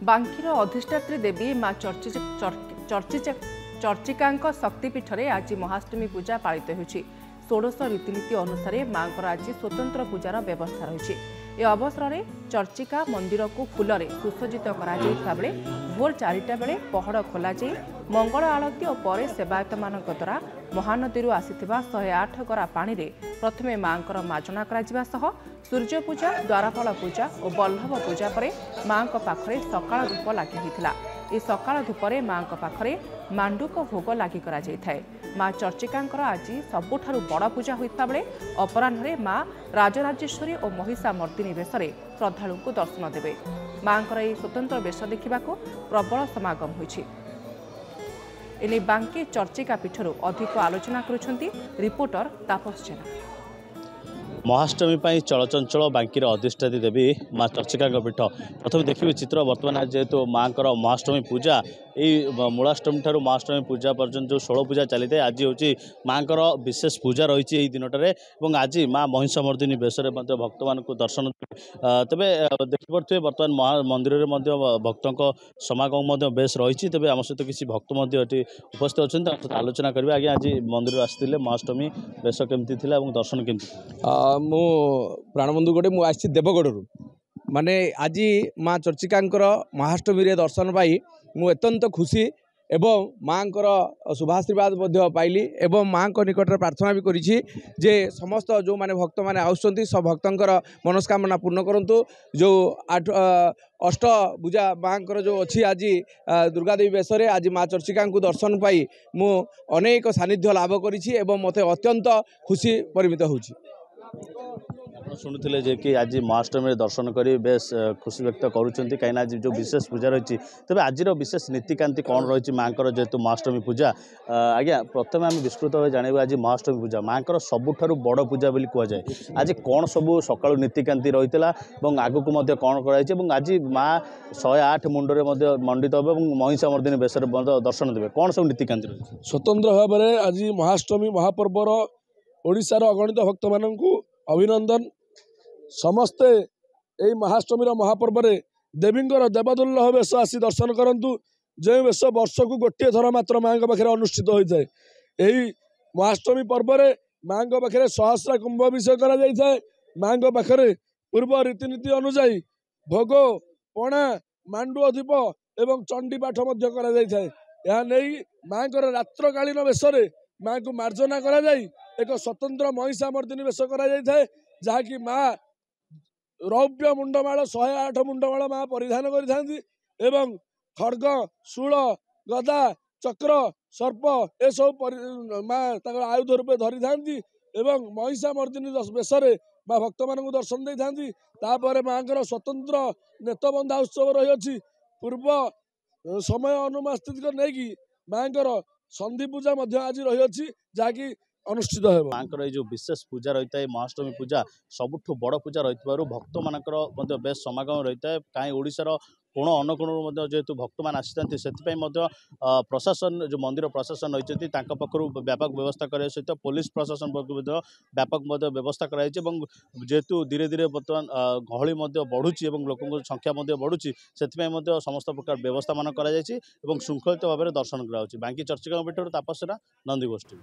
बांकीर अधिष्ठात्री देवी माँ चर्चिका शक्तिपीठ में आज महाष्टमी पूजा पालित होती। 16 रीतिनीति अनुसार माँ आज स्वतंत्र पूजार व्यवस्था रही। ए अवसर में चर्चिका मंदिर को फूल से सुसज्जित कर भोर 4टा बेले पहड़ खोल मंगल आलती और पर सेवायत मान द्वारा महानदी आसीथिबा 108 गरा पानी रे प्रथमे माँ मार्जना कर सूर्य पूजा द्वारपाल पूजा और बल्लभ पूजा पर माँ पाखरे सकाळ धूप लगी होता। ये सकाळ धूपरे माँ पाखरे मांडुक भोग लगी करा जायथाय। माँ चर्चिका आज सबुठारु बड़ पूजा होता बेले अपराह्न माँ राजराजेश्वरी और महिषा मर्दिनी वेश श्रद्धालु को दर्शन देवे। माँ स्वतंत्र वेश देखा प्रबल समागम होइछि। एने बांकी चर्चिका पीठर अधिक आलोचना करुछंती रिपोर्टर तापस जेना। महाष्टमी चलचंचल बांकीर अधिष्ठात्री देवी माँ चर्चिका पीठ प्रथम देखिए चित्र बर्तमान जेहेतु माँ महाष्टमी पूजा यही मूलाष्टमी ठार महाष्टमी पूजा पर्यंत जो 16 पूजा चली था आज हूँ माँ विशेष पूजा रही दिनटे आज माँ महिषामर्दिनी बेश भक्त मान दर्शन तेरे देखिपे बर्तमान मंदिर में भक्तों समागम बेस रही। तेज आम सहित किसी भक्त उपस्थित अच्छा आलोचना करेंगे। आगे आज मंदिर आसते महाष्टमी बेश केमती दर्शन केमती मु प्राणबंधु गोटे मुझे देवगढ़ माने आज माँ चर्चिका महाष्टमी दर्शन पाई मु अत्यंत खुशी एवं माँ शुभाशीर्वाद पाइली एवं माँ निकट प्रार्थना भी करी जे समस्त जो माने भक्त माने आउछंती सब भक्तंकर मनस्कामना पूर्ण करंतु। जो 8 अष्टभुजा माँ जो अच्छी आज दुर्गा देवी बेश आज माँ चर्चिका दर्शन पाई मु अनेक सानिध्य लाभ करी एवं मते अत्यंत खुशी परिमित होछि। शुणुले जे कि आज महाष्टमी दर्शन कर बेस खुशी व्यक्त करुँच कहीं आज जो विशेष पूजा रही तेज आज विशेष नीतिकांति कौन रही माँ जेहेतु महाष्टमी पूजा आज्ञा प्रथम आम विस्तृत भाव जानव आज महाष्टमी पूजा माँ सबुठारु बड़ पूजा बोली कहुए आज कौन सब सका नीतिकांति रही है आगू कौन कर आज माँ 108 मुंडे मंडित हे महिषा मर्दिनी बेस दर्शन देवे कौन सब नीतिकांति रही स्वतंत्र भाव में आज महाष्टमी महापर्वर ओडिशार अगणित भक्त मानू अभिनंदन। समस्ते यही महाष्टमी महापर्व देवींर देवदुल्लभ वेश आसी दर्शन करंतु जो वेश वर्ष को गोटे थर मात्र माँ पाखे अनुष्ठित होता है। यही महाष्टमी पर्व में माँ पाखे सहस्रा कुंभाभिषेक कर माँ पाखे पूर्व रीतिनीति अनुजाई भोग पणा मांडुआ दीप एवं चंडी पाठ कर माँ रात्रकालीन वेश माँ को मार्जना कर एक स्वतंत्र महिषा मर्दिनी वेश कर जहाँकि माँ रौप्य मुंडमाल 108 मुंडमाल माँ परिधान कर खड्ग शूल गदा चक्र सर्प ए सब माँ आयुध रूपे धरी था महिषा मर्दिनी बेश माँ भक्त मान दर्शन दे था। माँ स्वतंत्र नेतबंधा उत्सव रही पूर्व समय अनुमास्थित नहीं माँ संधि पूजा आज रही जहाँकि अनुष्ठित है। माँ जो विशेष पूजा रही है महाष्टमी पूजा सबुठ बड़ पूजा रही भक्त मान बेस समागम रही है कहीं ओडिशार कोण अनुकोण जेहेतु भक्त मान आसी से प्रशासन जो मंदिर प्रशासन रही पक्षर व्यापक व्यवस्था करने सहित पुलिस प्रशासन व्यापक व्यवस्था कराई जेहेतु धीरे धीरे बर्तमान गहली बढ़ुची लोकों संख्या बढ़ुची से समस्त प्रकार व्यवस्था मान शृंखलित भाव में दर्शन कराई। बांकी चर्चिका पीठ तापस जेना नंदीगोष्ठी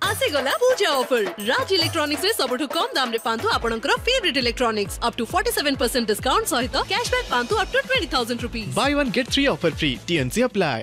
आसेगला पूजा ऑफर राज इलेक्ट्रॉनिक्स रे सबठु कम दाम रे पांतु आपनकर favourite electronics up to 47% discount सहित कैशबैक पांतु up to 20,000 rupees. Buy one get 3 offer free. TNC apply.